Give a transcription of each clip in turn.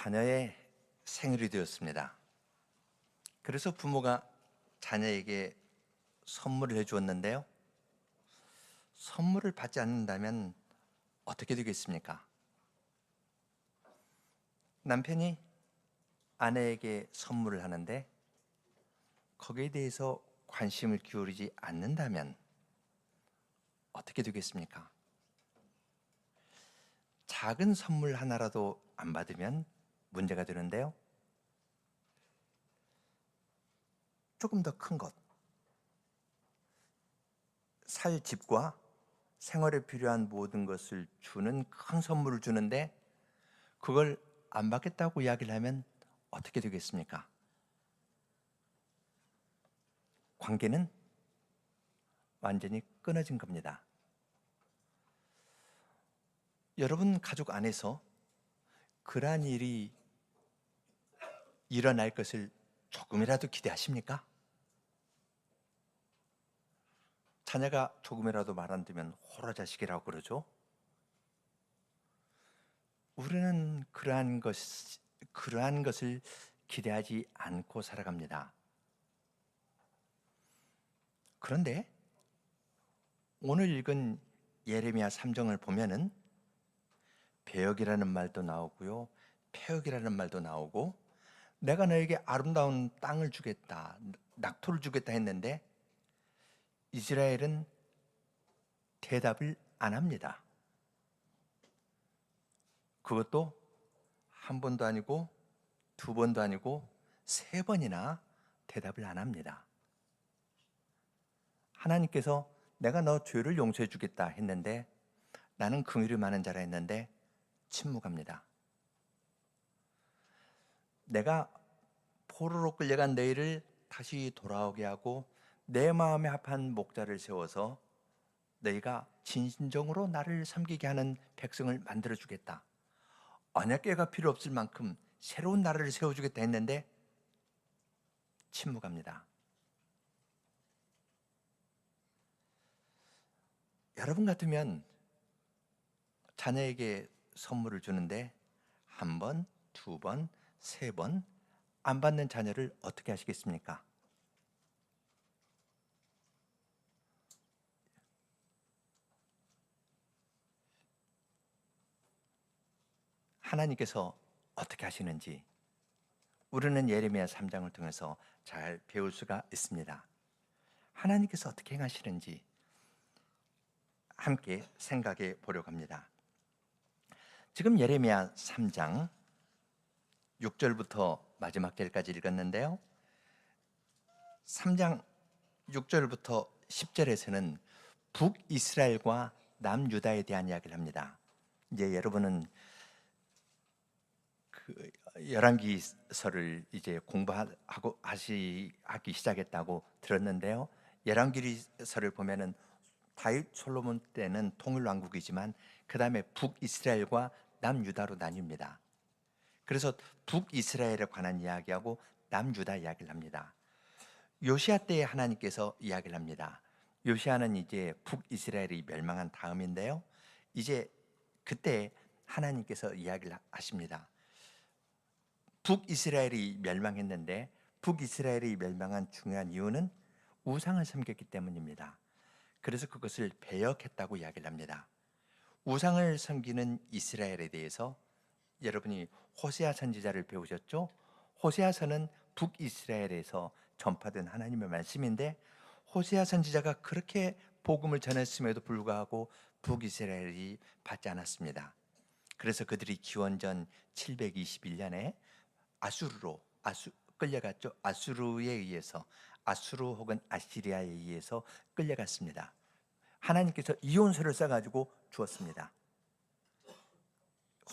자녀의 생일이 되었습니다. 그래서 부모가 자녀에게 선물을 해주었는데요. 선물을 받지 않는다면 어떻게 되겠습니까? 남편이 아내에게 선물을 하는데 거기에 대해서 관심을 기울이지 않는다면 어떻게 되겠습니까? 작은 선물 하나라도 안 받으면 문제가 되는데요. 조금 더 큰 것, 살 집과 생활에 필요한 모든 것을 주는 큰 선물을 주는데 그걸 안 받겠다고 이야기를 하면 어떻게 되겠습니까? 관계는 완전히 끊어진 겁니다. 여러분 가족 안에서 그러한 일이 일어날 것을 조금이라도 기대하십니까? 자녀가 조금이라도 말 안 듣면 호러자식이라고 그러죠. 우리는 그러한 것을 기대하지 않고 살아갑니다. 그런데 오늘 읽은 예레미야 3장을 보면은 배역이라는 말도 나오고요, 폐역이라는 말도 나오고, 내가 너에게 아름다운 땅을 주겠다, 낙토를 주겠다 했는데 이스라엘은 대답을 안 합니다. 그것도 한 번도 아니고 두 번도 아니고 세 번이나 대답을 안 합니다. 하나님께서 내가 너 죄를 용서해 주겠다 했는데 나는 긍휼이 많은 자라 했는데 침묵합니다. 내가 포로로 끌려간 너희를 다시 돌아오게 하고 내 마음에 합한 목자를 세워서 너희가 진정으로 나를 섬기게 하는 백성을 만들어 주겠다. 언약궤가 필요 없을 만큼 새로운 나라를 세워주겠다 했는데 침묵합니다. 여러분 같으면 자녀에게 선물을 주는데 한 번, 두 번, 세 번 안 받는 자녀를 어떻게 하시겠습니까? 하나님께서 어떻게 하시는지 우리는 예레미야 3장을 통해서 잘 배울 수가 있습니다. 하나님께서 어떻게 행하시는지 함께 생각해 보려고 합니다. 지금 예레미야 3장 6절부터 마지막 절까지 읽었는데요. 3장 6절부터 10절에서는 북이스라엘과 남유다에 대한 이야기를 합니다. 이제 여러분은 그 열왕기서를 이제 하기 시작했다고 들었는데요. 열왕기서를 보면은 다윗 솔로몬 때는 통일 왕국이지만 그 다음에 북이스라엘과 남유다로 나뉩니다. 그래서 북이스라엘에 관한 이야기하고 남유다 이야기를 합니다. 요시야 때에 하나님께서 이야기를 합니다. 요시야는 이제 북이스라엘이 멸망한 다음인데요. 이제 그때 하나님께서 이야기를 하십니다. 북이스라엘이 멸망했는데 북이스라엘이 멸망한 중요한 이유는 우상을 섬겼기 때문입니다. 그래서 그것을 배역했다고 이야기를 합니다. 우상을 섬기는 이스라엘에 대해서 여러분이 호세아 선지자를 배우셨죠? 호세아서는 북이스라엘에서 전파된 하나님의 말씀인데 호세아 선지자가 그렇게 복음을 전했음에도 불구하고 북이스라엘이 받지 않았습니다. 그래서 그들이 기원전 721년에 아수르로 끌려갔죠. 아수르 혹은 아시리아에 의해서 끌려갔습니다. 하나님께서 이혼서를 써가지고 주었습니다.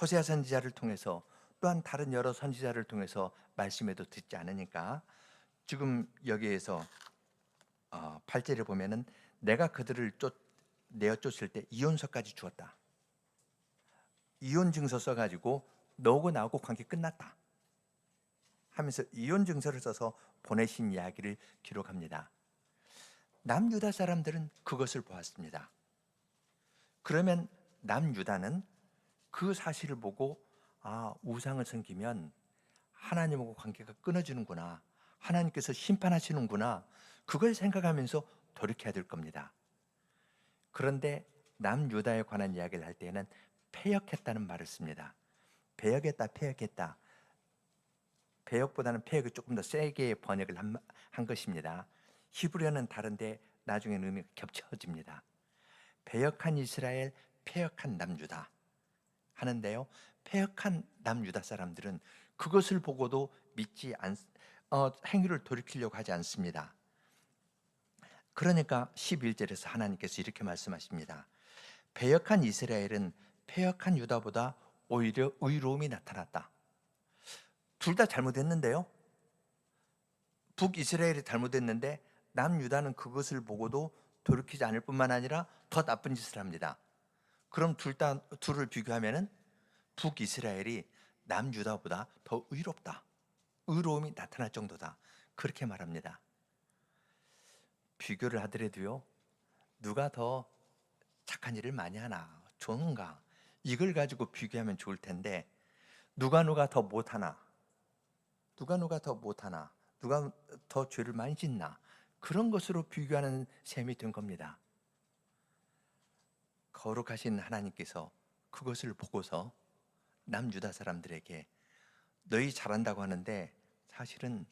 호세아 선지자를 통해서 또한 다른 여러 선지자를 통해서 말씀에도 듣지 않으니까 지금 여기에서 8절에 보면은 내가 그들을 내어 쫓을 때 이혼서까지 주었다. 이혼 증서 써가지고 너하고 나하고 관계 끝났다 하면서 이혼 증서를 써서 보내신 이야기를 기록합니다. 남유다 사람들은 그것을 보았습니다. 그러면 남유다는 그 사실을 보고 우상을 섬기면 하나님하고 관계가 끊어지는구나, 하나님께서 심판하시는구나, 그걸 생각하면서 돌이켜야 될 겁니다. 그런데 남유다에 관한 이야기를 할 때에는 패역했다는 말을 씁니다. 배역했다, 패역했다. 배역보다는 패역이 조금 더 세게 번역을 한 것입니다. 히브리어는 다른데 나중에는 의미가 겹쳐집니다. 배역한 이스라엘, 패역한 남유다 하는데요, 패역한 남유다 사람들은 그것을 보고도 행위를 돌이키려고 하지 않습니다. 그러니까 11절에서 하나님께서 이렇게 말씀하십니다. 패역한 이스라엘은 패역한 유다보다 오히려 의로움이 나타났다. 둘 다 잘못했는데요, 북이스라엘이 잘못했는데 남유다는 그것을 보고도 돌이키지 않을 뿐만 아니라 더 나쁜 짓을 합니다. 그럼 둘을 비교하면 북이스라엘이 남유다보다 더 의롭다, 의로움이 나타날 정도다, 그렇게 말합니다. 비교를 하더라도요, 누가 더 착한 일을 많이 하나, 좋은가, 이걸 가지고 비교하면 좋을 텐데 누가 더 못하나, 누가 더 죄를 많이 짓나, 그런 것으로 비교하는 셈이 된 겁니다. 거룩하신 하나님께서 그것을 보고서 남유다 사람들에게 너희 잘한다고 하는데 사실은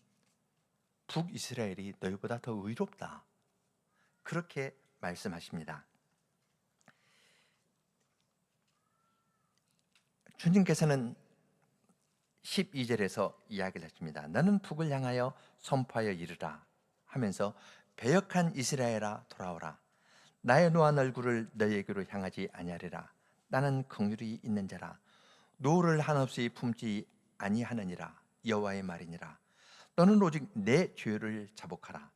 북이스라엘이 너희보다 더 의롭다, 그렇게 말씀하십니다. 주님께서는 12절에서 이야기를 하십니다. 너는 북을 향하여 선포하여 이르라 하면서 배역한 이스라엘아 돌아오라. 나의 노한 얼굴을 너희에게로 향하지 아니하리라. 나는 긍휼이 있는 자라. 노를 한없이 품지 아니하느니라. 여호와의 말이니라. 너는 오직 내 죄를 자복하라.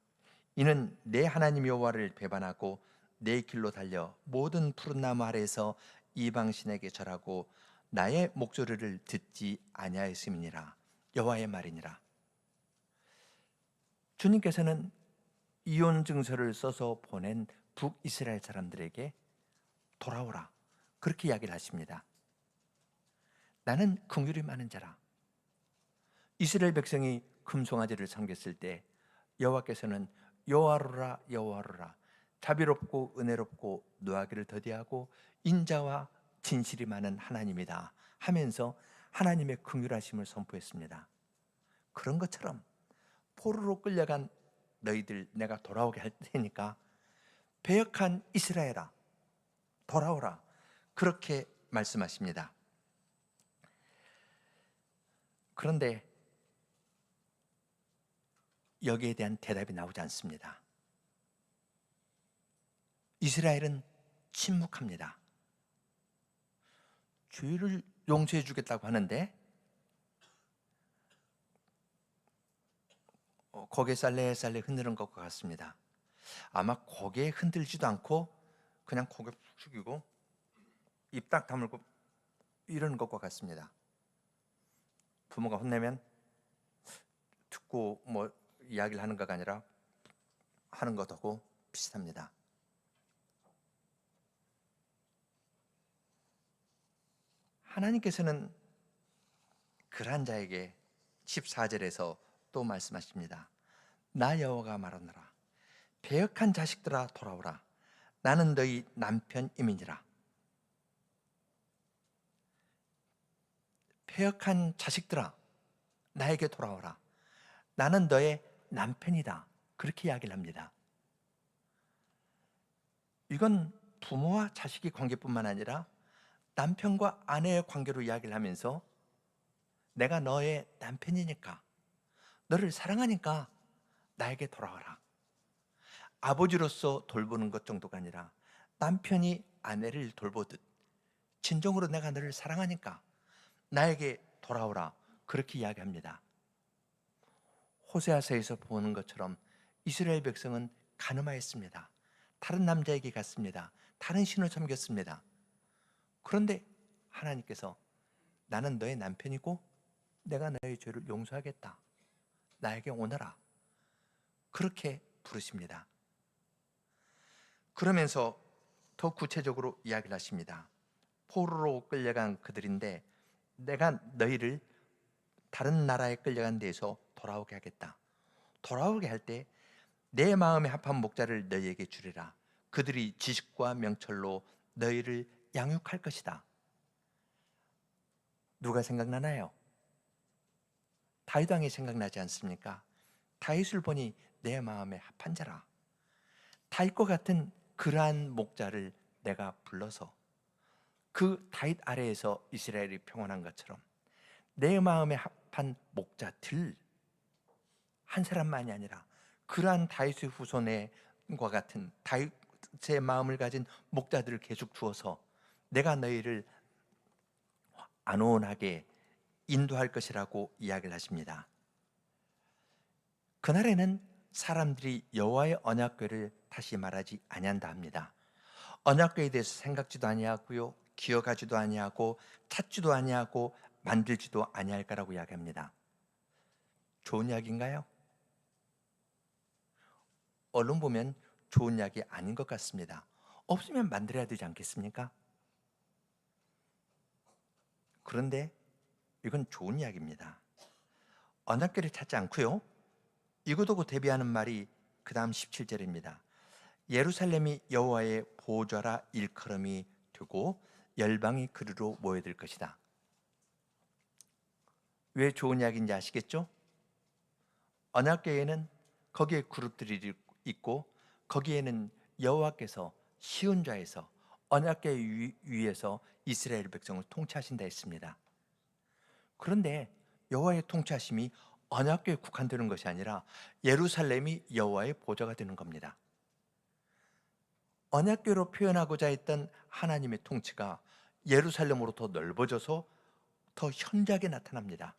이는 내 하나님 여호와를 배반하고 내 길로 달려 모든 푸른 나무 아래에서 이방신에게 절하고 나의 목소리를 듣지 아니하였음이니라. 여호와의 말이니라. 주님께서는 이혼 증서를 써서 보낸 북이스라엘 사람들에게 돌아오라, 그렇게 이야기를 하십니다. 나는 긍휼이 많은 자라. 이스라엘 백성이 금송아지를 섬겼을 때 여호와께서는 여호와로라 여호와로라, 자비롭고 은혜롭고 노하기를 더디하고 인자와 진실이 많은 하나님이다 하면서 하나님의 긍휼하심을 선포했습니다. 그런 것처럼 포로로 끌려간 너희들 내가 돌아오게 할 테니까 배역한 이스라엘아 돌아오라, 그렇게 말씀하십니다. 그런데 여기에 대한 대답이 나오지 않습니다. 이스라엘은 침묵합니다. 죄를 용서해 주겠다고 하는데 고개 살래살래 흔드는 것과 같습니다. 아마 고개 흔들지도 않고 그냥 고개 푹 숙이고 입 딱 다물고 이러는 것과 같습니다. 부모가 혼내면 듣고 이야기를 하는 것가 아니라 하는 것하고 비슷합니다. 하나님께서는 그러한 자에게 14절에서 또 말씀하십니다. 나 여호와가 말하노라. 배역한 자식들아 돌아오라. 나는 너희 남편임이니라. 배역한 자식들아 나에게 돌아오라. 나는 너의 남편이다. 그렇게 이야기를 합니다. 이건 부모와 자식의 관계뿐만 아니라 남편과 아내의 관계로 이야기를 하면서 내가 너의 남편이니까, 너를 사랑하니까 나에게 돌아와라. 아버지로서 돌보는 것 정도가 아니라 남편이 아내를 돌보듯 진정으로 내가 너를 사랑하니까 나에게 돌아오라, 그렇게 이야기합니다. 호세아서에서 보는 것처럼 이스라엘 백성은 간음하였습니다. 다른 남자에게 갔습니다. 다른 신을 섬겼습니다. 그런데 하나님께서 나는 너의 남편이고 내가 너의 죄를 용서하겠다. 나에게 오너라. 그렇게 부르십니다. 그러면서 더 구체적으로 이야기를 하십니다. 포로로 끌려간 그들인데 내가 너희를 다른 나라에 끌려간 데에서 돌아오게 하겠다. 돌아오게 할 때 내 마음에 합한 목자를 너희에게 주리라. 그들이 지식과 명철로 너희를 양육할 것이다. 누가 생각나나요? 다윗 왕이 생각나지 않습니까? 다윗을 보니 내 마음에 합한 자라. 다윗과 같은 그러한 목자를 내가 불러서 그 다윗 아래에서 이스라엘이 평안한 것처럼 내 마음에 합한 목자들, 한 사람만이 아니라 그러한 다윗의 후손과 같은 다윗의 마음을 가진 목자들을 계속 주어서 내가 너희를 안온하게 인도할 것이라고 이야기를 하십니다. 그날에는 사람들이 여호와의 언약궤를 다시 말하지 아니한다 합니다. 언약궤에 대해서 생각지도 아니하고요, 기억하지도 아니하고 찾지도 아니하고 만들지도 아니할 거라고 이야기합니다. 좋은 이야기인가요? 언론 보면 좋은 이야기 아닌 것 같습니다. 없으면 만들어야 되지 않겠습니까? 그런데 이건 좋은 이야기입니다. 언약궤를 찾지 않고요, 이것도 대비하는 말이 그 다음 17절입니다. 예루살렘이 여호와의 보좌라 일컬음이 되고 열방이 그리로 모여들 것이다. 왜 좋은 이야기인지 아시겠죠? 언약궤에는 거기에 그룹들이 있고 거기에는 여호와께서 시온좌에서 언약궤 위에서 이스라엘 백성을 통치하신다 했습니다. 그런데 여호와의 통치하심이 언약궤에 국한되는 것이 아니라 예루살렘이 여호와의 보좌가 되는 겁니다. 언약궤로 표현하고자 했던 하나님의 통치가 예루살렘으로 더 넓어져서 더 현저하게 나타납니다.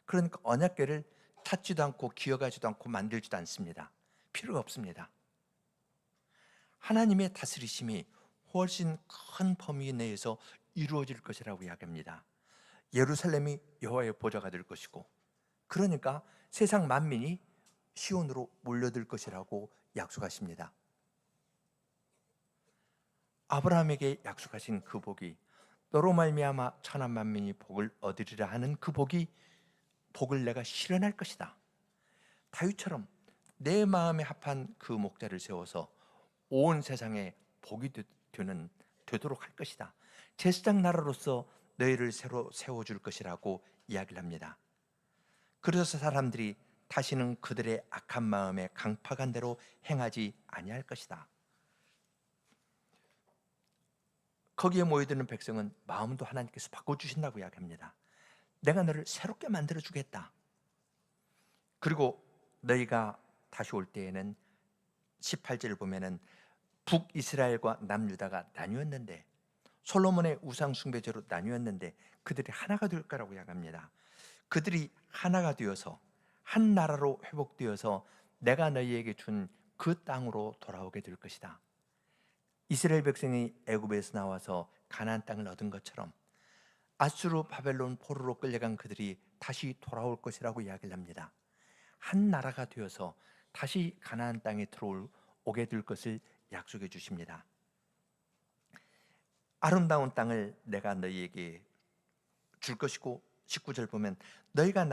그러니까 언약궤를 찾지도 않고 기억하지도 않고 만들지도 않습니다. 필요가 없습니다. 하나님의 다스리심이 훨씬 큰 범위 내에서 이루어질 것이라고 이야기합니다. 예루살렘이 여호와의 보좌가 될 것이고, 그러니까 세상 만민이 시온으로 몰려들 것이라고 약속하십니다. 아브라함에게 약속하신 그 복이, 너로 말미암아 천한 만민이 복을 얻으리라 하는 그 복을 내가 실현할 것이다. 다윗처럼 내 마음에 합한 그 목자를 세워서 온 세상에 복이 되도록 할 것이다. 제사장 나라로서 너희를 새로 세워줄 것이라고 이야기를 합니다. 그래서 사람들이 다시는 그들의 악한 마음에 강팍한 대로 행하지 아니할 것이다. 거기에 모여드는 백성은 마음도 하나님께서 바꿔주신다고 이야기합니다. 내가 너를 새롭게 만들어주겠다. 그리고 너희가 다시 올 때에는 18절을 보면은 북이스라엘과 남유다가 나뉘었는데, 솔로몬의 우상 숭배제로 나뉘었는데 그들이 하나가 될 거라고 이야기합니다. 그들이 하나가 되어서 한 나라로 회복되어서 내가 너희에게 준 그 땅으로 돌아오게 될 것이다. 이스라엘 백성이 애굽에서 나와서 가나안 땅을 얻은 것처럼 아수르 바벨론 포로로 끌려간 그들이 다시 돌아올 것이라고 이야기를 합니다. 한 나라가 되어서 다시 가나안 땅에 들어오게 될 것을 약속해 주십니다. 아름다운 땅을 내가 너희에게 줄 것이고, 19절 보면 너희가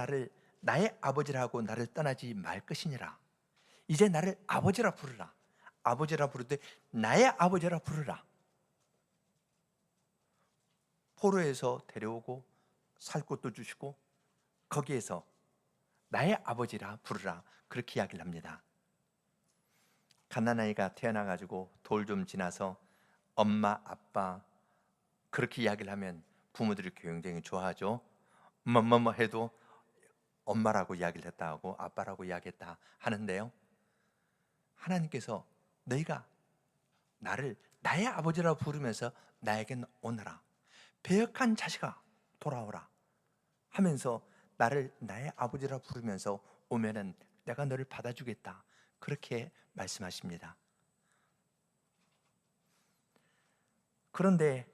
나의 아버지라고 나를 떠나지 말 것이니라. 이제 나를 아버지라 부르라. 아버지라 부르되 나의 아버지라 부르라. 포로에서 데려오고 살 곳도 주시고 거기에서 나의 아버지라 부르라, 그렇게 이야기를 합니다. 갓난아이가 태어나가지고 돌 좀 지나서 엄마 아빠 그렇게 이야기를 하면 부모들이 굉장히 좋아하죠. 뭐뭐뭐 해도 엄마라고 이야기를 했다 하고 아빠라고 이야기했다 하는데요, 하나님께서 너희가 나를 나의 아버지라 부르면서 나에게 오너라, 배역한 자식아 돌아오라 하면서 나를 나의 아버지라 부르면서 오면은 내가 너를 받아주겠다, 그렇게 말씀하십니다. 그런데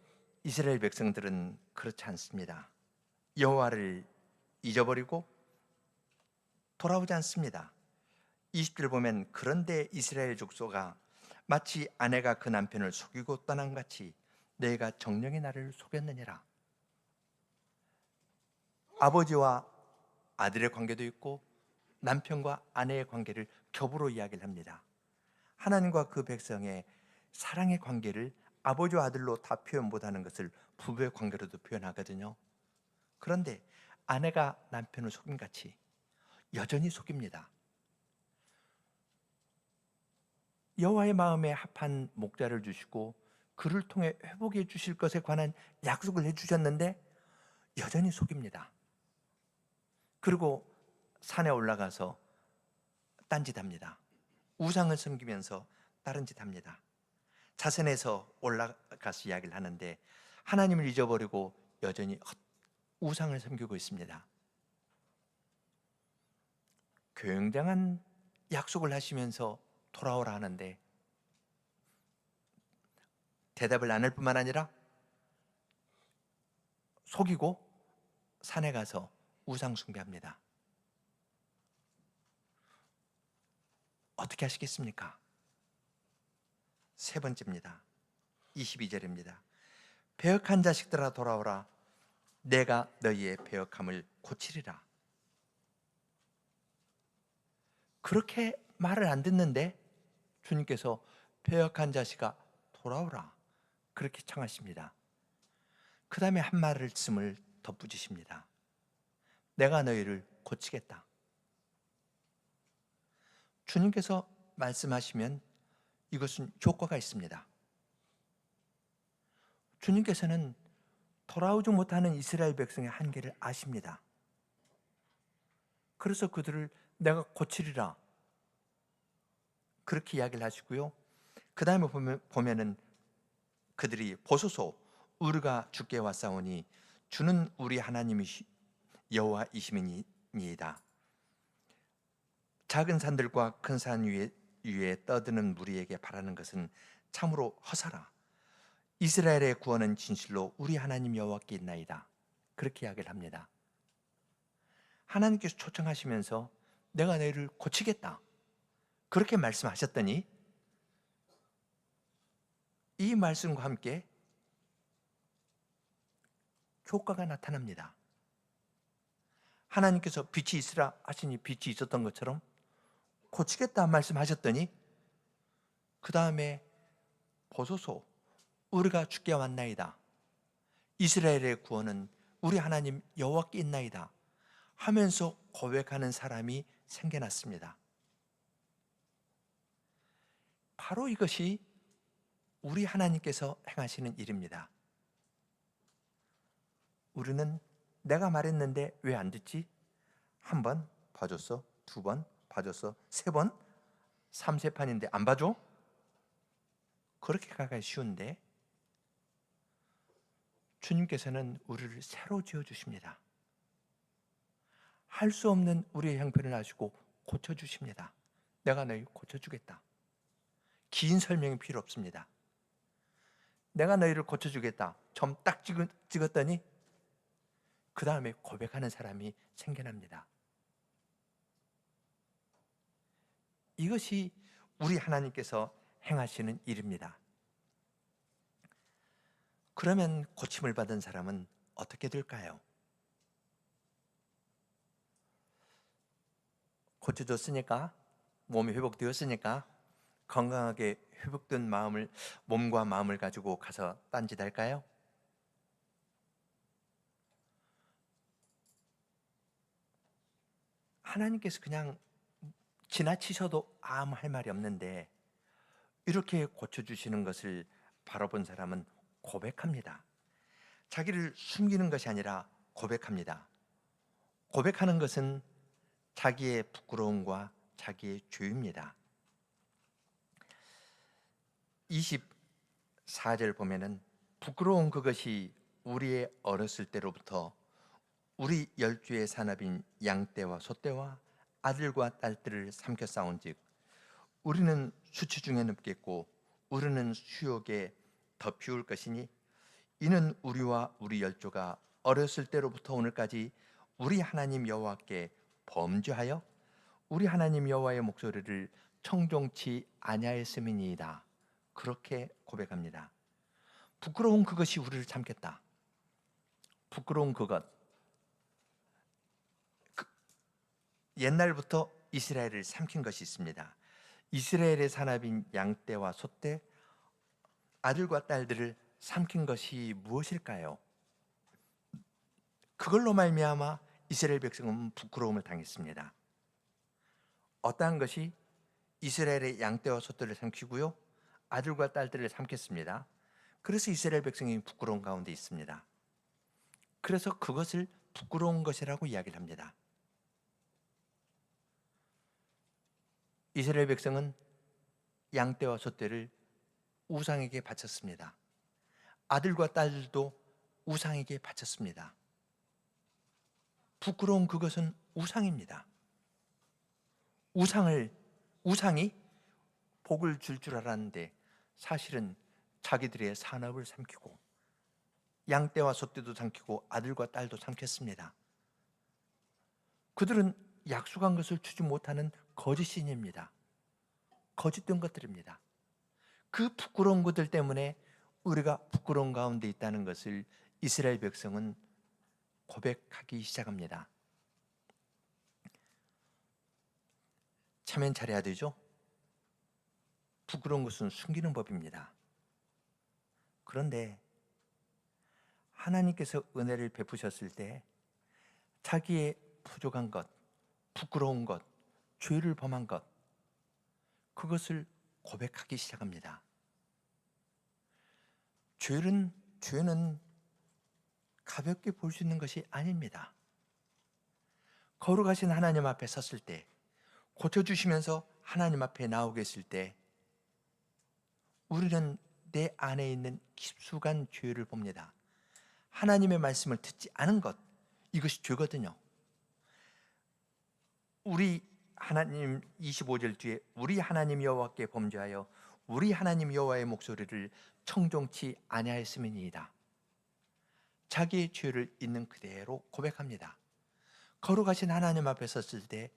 이스라엘 백성들은 그렇지 않습니다. 여호와를 잊어버리고 돌아오지 않습니다. 20절 보면 그런데 이스라엘 족속아 마치 아내가 그 남편을 속이고 떠난 같이 너희가 정령의 나를 속였느니라. 아버지와 아들의 관계도 있고 남편과 아내의 관계를 겹으로 이야기를 합니다. 하나님과 그 백성의 사랑의 관계를 아버지와 아들로 다 표현 못하는 것을 부부의 관계로도 표현하거든요. 그런데 아내가 남편을 속임같이 여전히 속입니다. 여호와의 마음에 합한 목자를 주시고 그를 통해 회복해 주실 것에 관한 약속을 해주셨는데 여전히 속입니다. 그리고 산에 올라가서 딴짓합니다. 우상을 섬기면서 다른 짓 합니다. 자선해서 올라가서 이야기를 하는데 하나님을 잊어버리고 여전히 우상을 섬기고 있습니다. 굉장한 약속을 하시면서 돌아오라 하는데 대답을 안 할 뿐만 아니라 속이고 산에 가서 우상 숭배합니다. 어떻게 하시겠습니까? 세 번째입니다. 22절입니다. 배역한 자식들아 돌아오라. 내가 너희의 배역함을 고치리라. 그렇게 말을 안 듣는데 주님께서 배역한 자식아 돌아오라 그렇게 청하십니다. 그 다음에 한 말씀을 덧붙이십니다. 내가 너희를 고치겠다. 주님께서 말씀하시면 이것은 효과가 있습니다. 주님께서는 돌아오지 못하는 이스라엘 백성의 한계를 아십니다. 그래서 그들을 내가 고치리라 그렇게 이야기를 하시고요. 그 다음에 보면은 그들이 보소서 우리가 주께 왔사오니 주는 우리 하나님이 여호와이시니이다. 작은 산들과 큰 산 위에 떠드는 무리에게 바라는 것은 참으로 허사라. 이스라엘의 구원은 진실로 우리 하나님 여호와께 있나이다. 그렇게 이야기를 합니다. 하나님께서 초청하시면서 내가 너희를 고치겠다 그렇게 말씀하셨더니 이 말씀과 함께 효과가 나타납니다. 하나님께서 빛이 있으라 하시니 빛이 있었던 것처럼 고치겠다 말씀하셨더니 그 다음에 보소서 우리가 주께 왔나이다. 이스라엘의 구원은 우리 하나님 여호와께 있나이다 하면서 고백하는 사람이 생겨났습니다. 바로 이것이 우리 하나님께서 행하시는 일입니다. 우리는 내가 말했는데 왜 안 듣지? 한 번 봐줬어, 두 번 봐줬어, 세 번, 3세판인데 안 봐줘? 그렇게 가기 쉬운데 주님께서는 우리를 새로 지어주십니다. 할 수 없는 우리의 형편을 아시고 고쳐주십니다. 내가 너희 고쳐주겠다. 긴 설명이 필요 없습니다. 내가 너희를 고쳐주겠다. 점 딱 찍었더니 그 다음에 고백하는 사람이 생겨납니다. 이것이 우리 하나님께서 행하시는 일입니다. 그러면 고침을 받은 사람은 어떻게 될까요? 고쳐줬으니까, 몸이 회복되었으니까 건강하게 회복된 몸과 마음을 가지고 가서 딴짓할까요? 하나님께서 그냥 지나치셔도 아무 할 말이 없는데 이렇게 고쳐주시는 것을 바라본 사람은 고백합니다. 자기를 숨기는 것이 아니라 고백합니다. 고백하는 것은 자기의 부끄러움과 자기의 죄입니다. 24절 보면은 부끄러운 그것이 우리의 어렸을 때로부터 우리 열주의 산업인 양떼와 소떼와 아들과 딸들을 삼켜 싸운즉 우리는 수치 중에 눕겠고 우리는 수욕에 더 피울 것이니 이는 우리와 우리 열조가 어렸을 때로부터 오늘까지 우리 하나님 여호와께 범죄하여 우리 하나님 여호와의 목소리를 청종치 아니하였음이니이다. 그렇게 고백합니다. 부끄러운 그것이 우리를 참겠다. 부끄러운 그것, 옛날부터 이스라엘을 삼킨 것이 있습니다. 이스라엘의 산업인 양떼와 소떼, 아들과 딸들을 삼킨 것이 무엇일까요? 그걸로 말미암아 이스라엘 백성은 부끄러움을 당했습니다. 어떠한 것이 이스라엘의 양떼와 소떼를 삼키고요, 아들과 딸들을 삼켰습니다. 그래서 이스라엘 백성이 부끄러운 가운데 있습니다. 그래서 그것을 부끄러운 것이라고 이야기를 합니다. 이스라엘 백성은 양떼와 소떼를 우상에게 바쳤습니다. 아들과 딸들도 우상에게 바쳤습니다. 부끄러운 그것은 우상입니다. 우상이 복을 줄 알았는데 사실은 자기들의 산업을 삼키고 양떼와 소떼도 삼키고 아들과 딸도 삼켰습니다. 그들은 약속한 것을 주지 못하는 거짓 신입니다. 거짓된 것들입니다. 그 부끄러운 것들 때문에 우리가 부끄러운 가운데 있다는 것을 이스라엘 백성은 고백하기 시작합니다. 체면 차려야 되죠? 부끄러운 것은 숨기는 법입니다. 그런데 하나님께서 은혜를 베푸셨을 때 자기의 부족한 것, 부끄러운 것, 죄를 범한 것, 그것을 고백하기 시작합니다. 죄는 가볍게 볼 수 있는 것이 아닙니다. 거룩하신 하나님 앞에 섰을 때, 고쳐주시면서 하나님 앞에 나오게 했을 때 우리는 내 안에 있는 깊숙한 죄를 봅니다. 하나님의 말씀을 듣지 않은 것, 이것이 죄거든요. 우리 하나님 25절 뒤에 우리 하나님 여호와께 범죄하여 우리 하나님 여호와의 목소리를 청종치 아니하였음이니이다. 자기의 죄를 있는 그대로 고백합니다. 거룩하신 하나님 앞에 섰을 때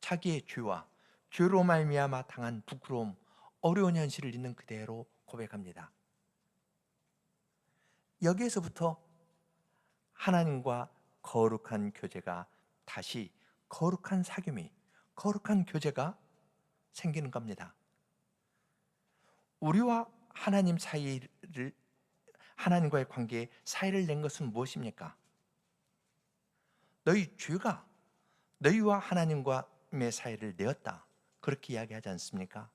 자기의 죄와 죄로 말미암아 당한 부끄러움, 어려운 현실을 있는 그대로 고백합니다. 여기에서부터 하나님과 거룩한 교제가 다시 거룩한 사귐이, 거룩한 교제가 생기는 겁니다. 우리와 하나님 사이를, 하나님과의 관계에 사이를 낸 것은 무엇입니까? 너희 죄가 너희와 하나님과의 사이를 내었다, 그렇게 이야기하지 않습니까?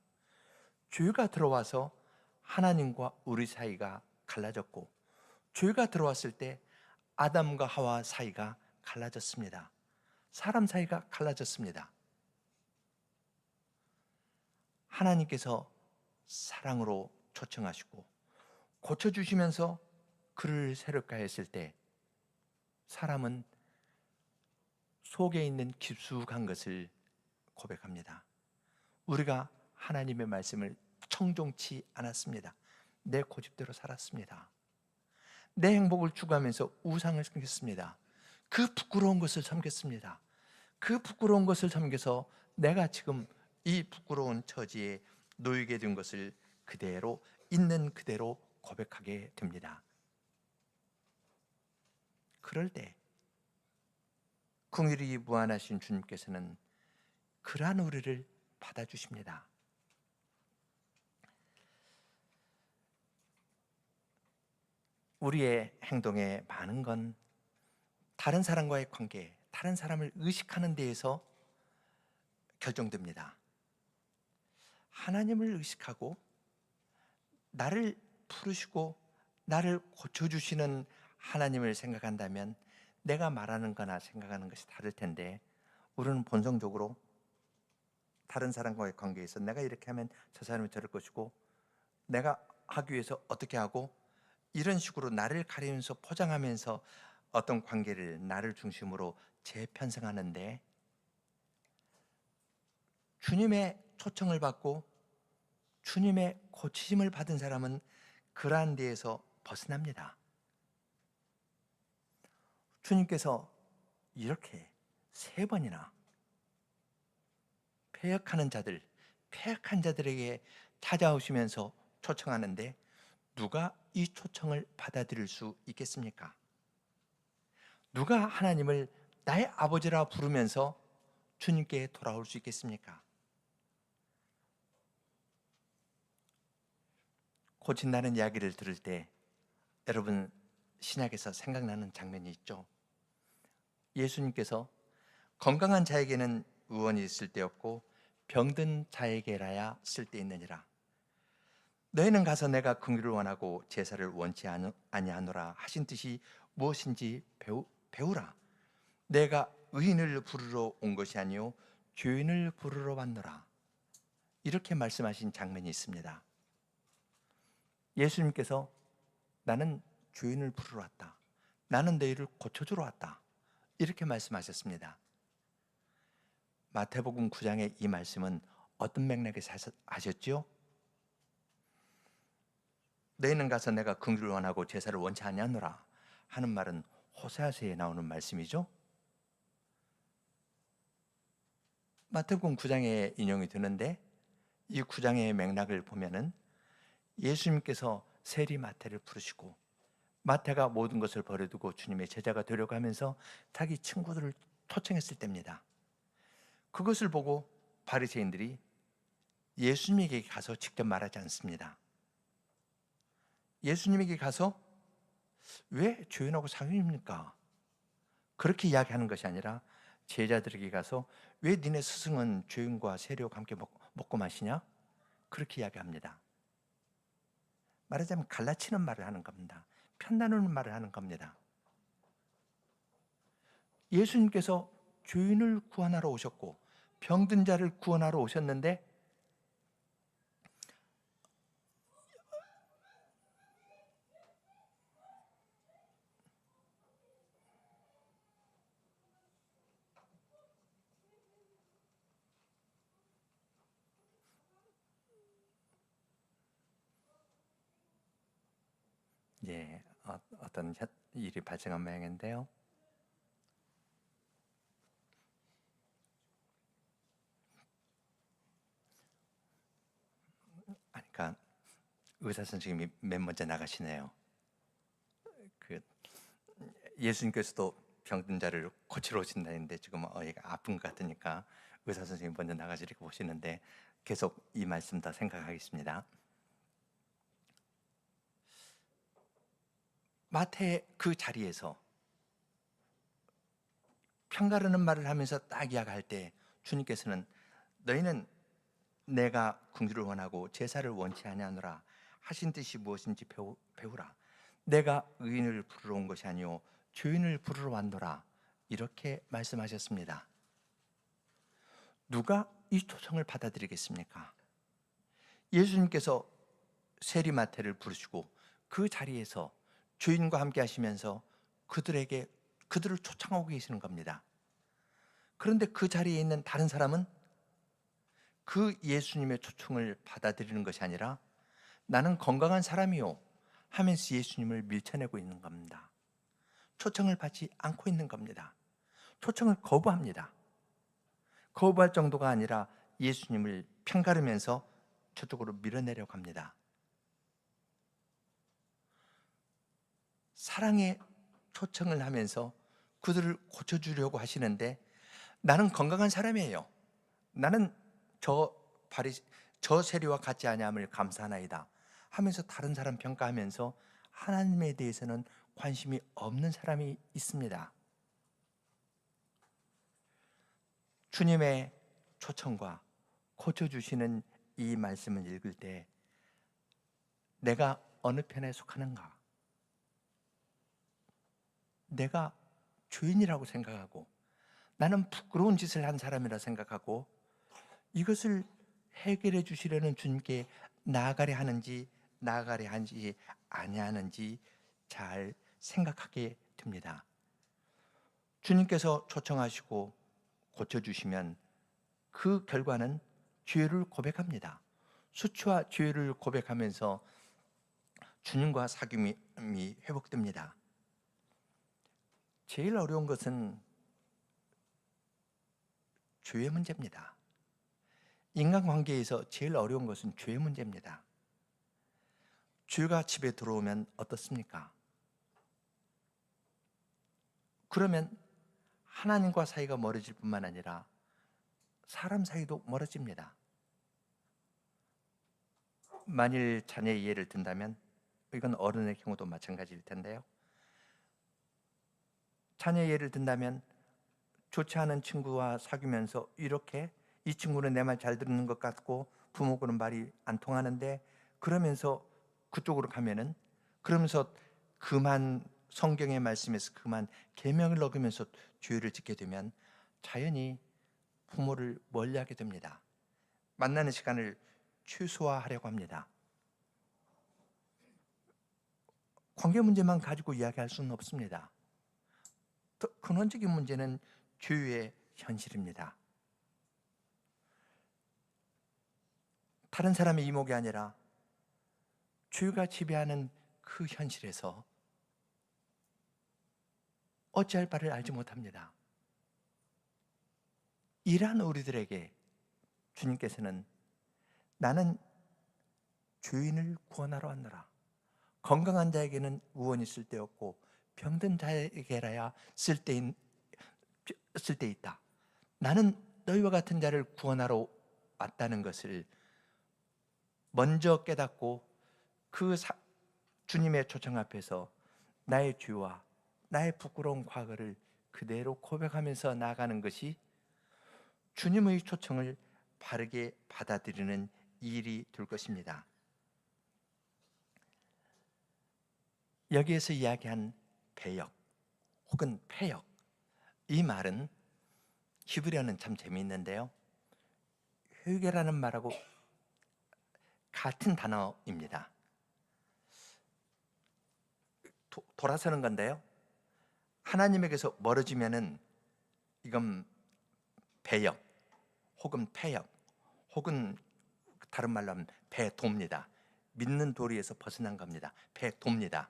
죄가 들어와서 하나님과 우리 사이가 갈라졌고, 죄가 들어왔을 때 아담과 하와 사이가 갈라졌습니다. 사람 사이가 갈라졌습니다. 하나님께서 사랑으로 초청하시고 고쳐주시면서 그를 새롭게 했을 때 사람은 속에 있는 깊숙한 것을 고백합니다. 우리가 하나님의 말씀을 청종치 않았습니다. 내 고집대로 살았습니다. 내 행복을 추구하면서 우상을 섬겼습니다. 그 부끄러운 것을 섬겼습니다. 그 부끄러운 것을 섬겨서 내가 지금 이 부끄러운 처지에 놓이게 된 것을 그대로 있는 그대로 고백하게 됩니다. 그럴 때 긍휼이 무한하신 주님께서는 그러한 우리를 받아주십니다. 우리의 행동의 많은 건 다른 사람과의 관계, 다른 사람을 의식하는 데에서 결정됩니다. 하나님을 의식하고 나를 부르시고 나를 고쳐주시는 하나님을 생각한다면 내가 말하는 거나 생각하는 것이 다를 텐데, 우리는 본성적으로 다른 사람과의 관계에서 내가 이렇게 하면 저 사람이 저럴 것이고, 내가 하기 위해서 어떻게 하고, 이런 식으로 나를 가리면서 포장하면서 어떤 관계를 나를 중심으로 재편성하는데, 주님의 초청을 받고 주님의 고치심을 받은 사람은 그러한 데에서 벗어납니다. 주님께서 이렇게 3번이나 패역한 자들에게 찾아오시면서 초청하는데 누가 이 초청을 받아들일 수 있겠습니까? 누가 하나님을 나의 아버지라 부르면서 주님께 돌아올 수 있겠습니까? 고친다는 이야기를 들을 때 여러분 신약에서 생각나는 장면이 있죠. 예수님께서 건강한 자에게는 의원이 쓸데없고 병든 자에게라야 쓸데있느니라. 너희는 가서 내가 긍휼을 원하고 제사를 원치 아니하노라 하신 뜻이 무엇인지 배우라. 내가 의인을 부르러 온 것이 아니요 죄인을 부르러 왔노라. 이렇게 말씀하신 장면이 있습니다. 예수님께서 나는 죄인을 부르러 왔다. 나는 너희를 고쳐주러 왔다. 이렇게 말씀하셨습니다. 마태복음 9장의 이 말씀은 어떤 맥락에서 하셨지요? 너희는 가서 내가 긍휼을 원하고 제사를 원치 아니하노라 하는 말은 호세아서에 나오는 말씀이죠. 마태복음 9장에 인용이 되는데 이 9장의 맥락을 보면은 예수님께서 세리 마태를 부르시고 마태가 모든 것을 버려두고 주님의 제자가 되려고 하면서 자기 친구들을 초청했을 때입니다. 그것을 보고 바리새인들이 예수님에게 가서 직접 말하지 않습니다. 예수님에게 가서 왜 죄인하고 사귐입니까? 그렇게 이야기하는 것이 아니라 제자들에게 가서 왜 니네 스승은 죄인과 세리와 함께 먹고 마시냐? 그렇게 이야기합니다. 말하자면 갈라치는 말을 하는 겁니다. 편나누는 말을 하는 겁니다. 예수님께서 죄인을 구원하러 오셨고 병든 자를 구원하러 오셨는데 어떤 일이 발생한 모양인데요. 그러니까 의사 선생님이 맨 먼저 나가시네요. 예수님께서도 병든 자를 고치러 오신다는데 지금 얘가 아픈 것 같으니까 의사 선생님 먼저 나가서 이렇게 보시는데 계속 이 말씀 더 생각하겠습니다. 마태 그 자리에서 편가르는 말을 하면서 딱 이야기할 때 주님께서는 너희는 내가 긍휼을 원하고 제사를 원치 아니하노라 하신 뜻이 무엇인지 배우라. 내가 의인을 부르러 온 것이 아니요 죄인을 부르러 왔노라 이렇게 말씀하셨습니다. 누가 이 초청을 받아들이겠습니까? 예수님께서 세리 마태를 부르시고 그 자리에서 주인과 함께 하시면서 그들을 초청하고 계시는 겁니다. 그런데 그 자리에 있는 다른 사람은 그 예수님의 초청을 받아들이는 것이 아니라 나는 건강한 사람이요 하면서 예수님을 밀쳐내고 있는 겁니다. 초청을 받지 않고 있는 겁니다. 초청을 거부합니다. 거부할 정도가 아니라 예수님을 편가르면서 저쪽으로 밀어내려고 합니다. 사랑의 초청을 하면서 그들을 고쳐주려고 하시는데 나는 건강한 사람이에요. 나는 저 세리와 같지 아니함을 감사하나이다 하면서 다른 사람 평가하면서 하나님에 대해서는 관심이 없는 사람이 있습니다. 주님의 초청과 고쳐주시는 이 말씀을 읽을 때 내가 어느 편에 속하는가? 내가 죄인이라고 생각하고 나는 부끄러운 짓을 한 사람이라 생각하고 이것을 해결해 주시려는 주님께 나아가려 하는지 아니하는지 잘 생각하게 됩니다. 주님께서 초청하시고 고쳐주시면 그 결과는 죄를 고백합니다. 수치와 죄를 고백하면서 주님과 사귐이 회복됩니다. 제일 어려운 것은 죄의 문제입니다. 인간관계에서 제일 어려운 것은 죄의 문제입니다. 죄가 집에 들어오면 어떻습니까? 그러면 하나님과 사이가 멀어질 뿐만 아니라 사람 사이도 멀어집니다. 만일 자녀의 예를 든다면, 이건 어른의 경우도 마찬가지일 텐데요. 자녀의 예를 든다면 좋지 않은 친구와 사귀면서 이렇게 이 친구는 내 말 잘 듣는 것 같고 부모고는 말이 안 통하는데, 그러면서 그쪽으로 가면은, 그러면서 그만 성경의 말씀에서 그만 계명을 어기면서 죄를 짓게 되면 자연히 부모를 멀리하게 됩니다. 만나는 시간을 최소화하려고 합니다. 관계 문제만 가지고 이야기할 수는 없습니다. 더 근원적인 문제는 죄의 현실입니다. 다른 사람의 이목이 아니라 죄가 지배하는 그 현실에서 어찌할 바를 알지 못합니다. 이러한 우리들에게 주님께서는 나는 죄인을 구원하러 왔노라. 건강한 자에게는 의원이 쓸데없고 병든 자에게라야 쓸데 있다. 나는 너희와 같은 자를 구원하러 왔다는 것을 먼저 깨닫고 주님의 초청 앞에서 나의 죄와 나의 부끄러운 과거를 그대로 고백하면서 나아가는 것이 주님의 초청을 바르게 받아들이는 일이 될 것입니다. 여기에서 이야기한 배역 혹은 폐역, 이 말은 히브리어는 참 재미있는데요, 회개라는 말하고 같은 단어입니다. 돌아서는 건데요, 하나님에게서 멀어지면은 이건 배역 혹은 폐역 혹은 다른 말로 하면 배도입니다. 믿는 도리에서 벗어난 겁니다. 배도입니다.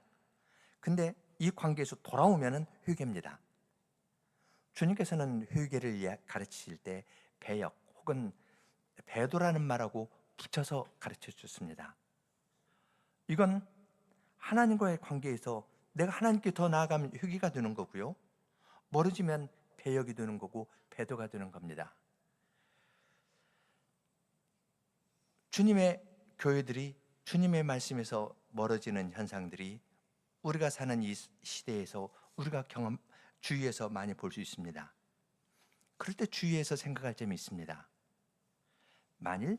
근데 이 관계에서 돌아오면은 회개입니다. 주님께서는 회개를 가르치실 때 배역 혹은 배도라는 말하고 붙여서 가르쳐 주셨습니다. 이건 하나님과의 관계에서 내가 하나님께 더 나아가면 회개가 되는 거고요, 멀어지면 배역이 되는 거고 배도가 되는 겁니다. 주님의 교회들이 주님의 말씀에서 멀어지는 현상들이 우리가 사는 이 시대에서 우리가 주위에서 많이 볼 수 있습니다. 그럴 때 주위에서 생각할 점이 있습니다. 만일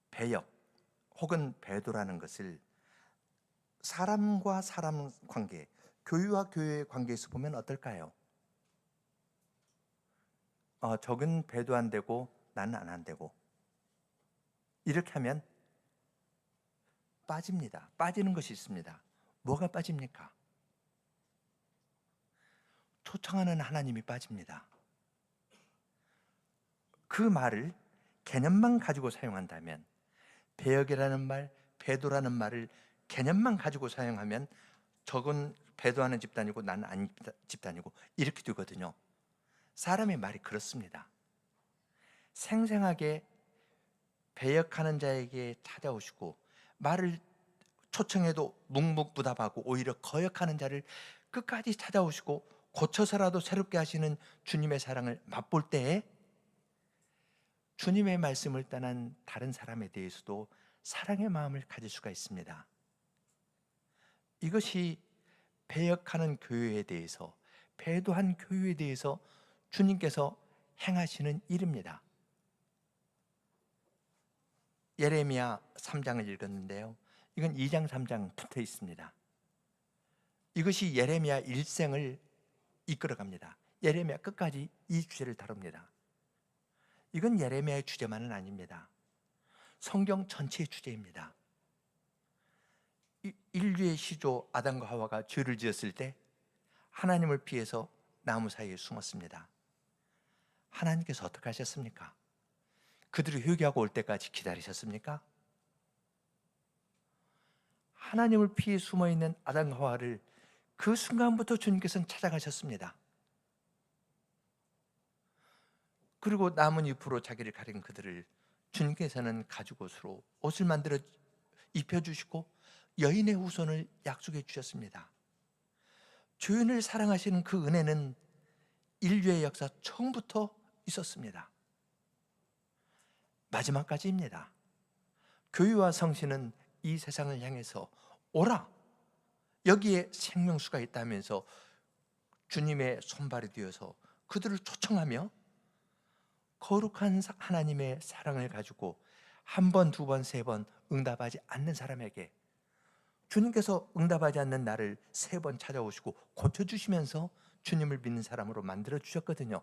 배역 혹은 배도라는 것을 사람과 사람 관계, 교회와 교회의 관계에서 보면 어떨까요? 적은 배도 안 되고 나는 안 되고, 이렇게 하면 빠집니다. 빠지는 것이 있습니다. 뭐가 빠집니까? 초청하는 하나님이 빠집니다. 그 말을 개념만 가지고 사용한다면, 배역이라는 말, 배도라는 말을 개념만 가지고 사용하면 적은 배도하는 집단이고 나는 아닌 집단이고 이렇게 되거든요. 사람의 말이 그렇습니다. 생생하게 배역하는 자에게 찾아오시고 말을 초청해도 묵묵부답하고 오히려 거역하는 자를 끝까지 찾아오시고 고쳐서라도 새롭게 하시는 주님의 사랑을 맛볼 때에 주님의 말씀을 떠난 다른 사람에 대해서도 사랑의 마음을 가질 수가 있습니다. 이것이 배역하는 교회에 대해서, 배도한 교회에 대해서 주님께서 행하시는 일입니다. 예레미야 3장을 읽었는데요, 이건 2장 3장 붙어 있습니다. 이것이 예레미야 일생을 이끌어갑니다. 예레미야 끝까지 이 주제를 다룹니다. 이건 예레미야의 주제만은 아닙니다. 성경 전체의 주제입니다. 인류의 시조 아담과 하와가 죄를 지었을 때 하나님을 피해서 나무 사이에 숨었습니다. 하나님께서 어떻게 하셨습니까? 그들이 회개하고 올 때까지 기다리셨습니까? 하나님을 피해 숨어있는 아담과 하와를 그 순간부터 주님께서는 찾아가셨습니다. 그리고 나뭇잎으로 자기를 가린 그들을 주님께서는 가죽옷으로 옷을 만들어 입혀주시고 여인의 후손을 약속해 주셨습니다. 죄인을 사랑하시는 그 은혜는 인류의 역사 처음부터 있었습니다. 마지막까지입니다. 교회와 성신은 이 세상을 향해서 오라, 여기에 생명수가 있다면서 주님의 손발이 되어서 그들을 초청하며 거룩한 하나님의 사랑을 가지고 한 번, 두 번, 세 번 응답하지 않는 사람에게 주님께서 응답하지 않는 나를 세 번 찾아오시고 고쳐주시면서 주님을 믿는 사람으로 만들어 주셨거든요.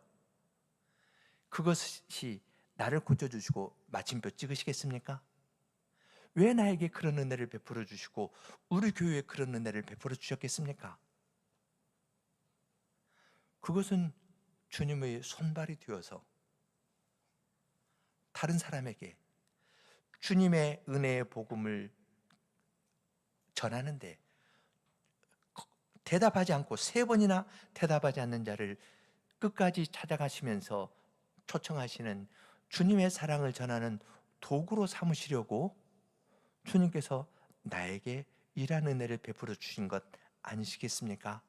그것이 나를 고쳐주시고 마침표 찍으시겠습니까? 왜 나에게 그런 은혜를 베풀어 주시고 우리 교회에 그런 은혜를 베풀어 주셨겠습니까? 그것은 주님의 손발이 되어서 다른 사람에게 주님의 은혜의 복음을 전하는데 대답하지 않고 세 번이나 대답하지 않는 자를 끝까지 찾아가시면서 초청하시는 주님의 사랑을 전하는 도구로 삼으시려고 주님께서 나에게 이러한 은혜를 베풀어 주신 것 아니시겠습니까?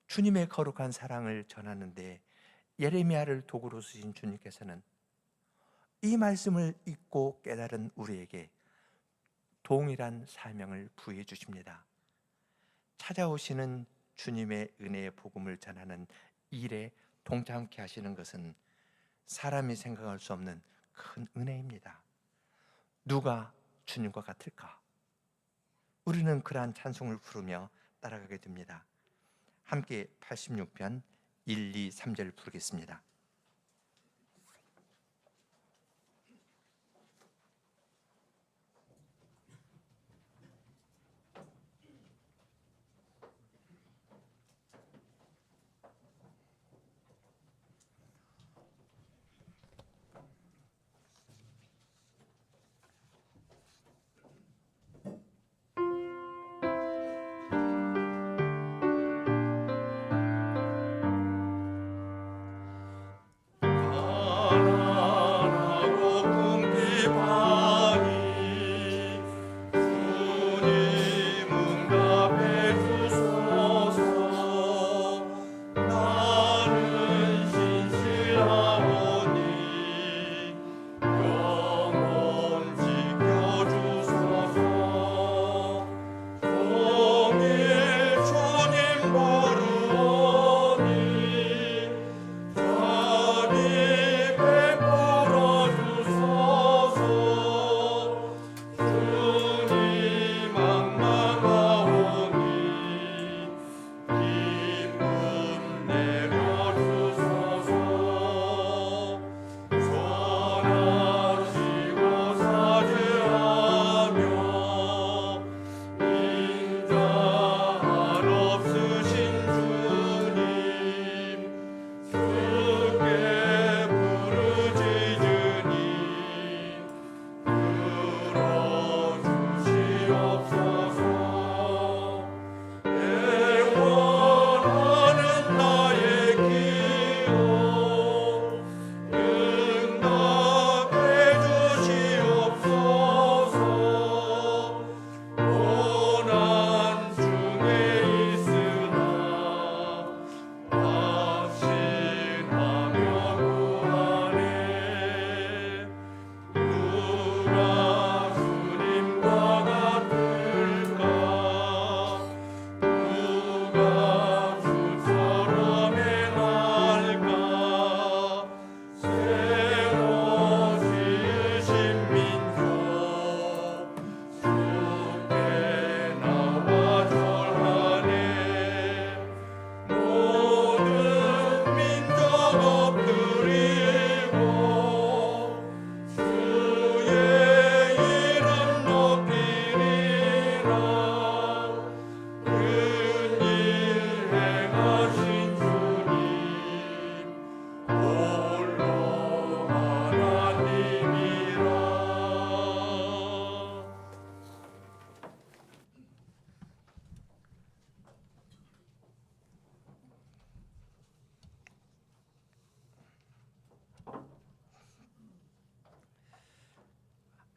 주님의 거룩한 사랑을 전하는데 예레미야를 도구로 쓰신 주님께서는 이 말씀을 읽고 깨달은 우리에게 동일한 사명을 부여해 주십니다. 찾아오시는 주님의 은혜의 복음을 전하는 일에 동참케 하시는 것은 사람이 생각할 수 없는 큰 은혜입니다. 누가 주님과 같을까? 우리는 그러한 찬송을 부르며 따라가게 됩니다. 함께 86편 1, 2, 3절 부르겠습니다.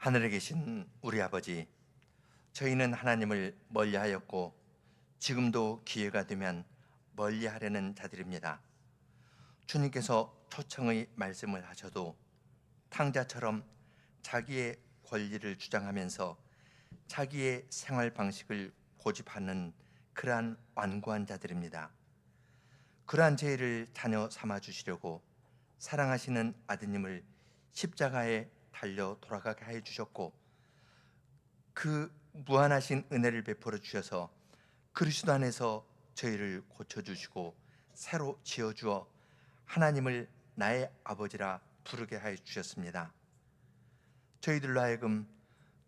하늘에 계신 우리 아버지, 저희는 하나님을 멀리하였고 지금도 기회가 되면 멀리하려는 자들입니다. 주님께서 초청의 말씀을 하셔도 탕자처럼 자기의 권리를 주장하면서 자기의 생활 방식을 고집하는 그러한 완고한 자들입니다. 그러한 죄를 자녀 삼아 주시려고 사랑하시는 아드님을 십자가에 달려 돌아가게 해 주셨고, 그 무한하신 은혜를 베풀어 주셔서 그리스도 안에서 저희를 고쳐 주시고 새로 지어 주어 하나님을 나의 아버지라 부르게 하여 주셨습니다. 저희들로 하여금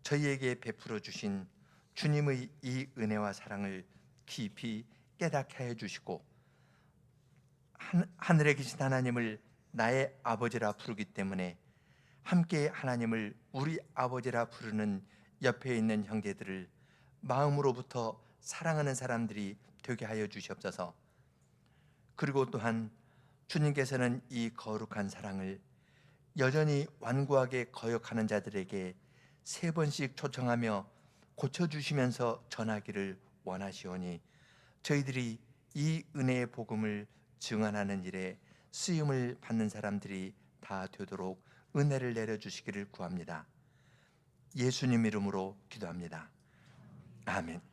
저희에게 베풀어 주신 주님의 이 은혜와 사랑을 깊이 깨닫게 하여 주시고, 하늘에 계신 하나님을 나의 아버지라 부르기 때문에 함께 하나님을 우리 아버지라 부르는 옆에 있는 형제들을 마음으로부터 사랑하는 사람들이 되게 하여 주시옵소서. 그리고 또한 주님께서는 이 거룩한 사랑을 여전히 완고하게 거역하는 자들에게 3번씩 초청하며 고쳐주시면서 전하기를 원하시오니, 저희들이 이 은혜의 복음을 증언하는 일에 쓰임을 받는 사람들이 다 되도록 은혜를 내려주시기를 구합니다. 예수님 이름으로 기도합니다. 아멘.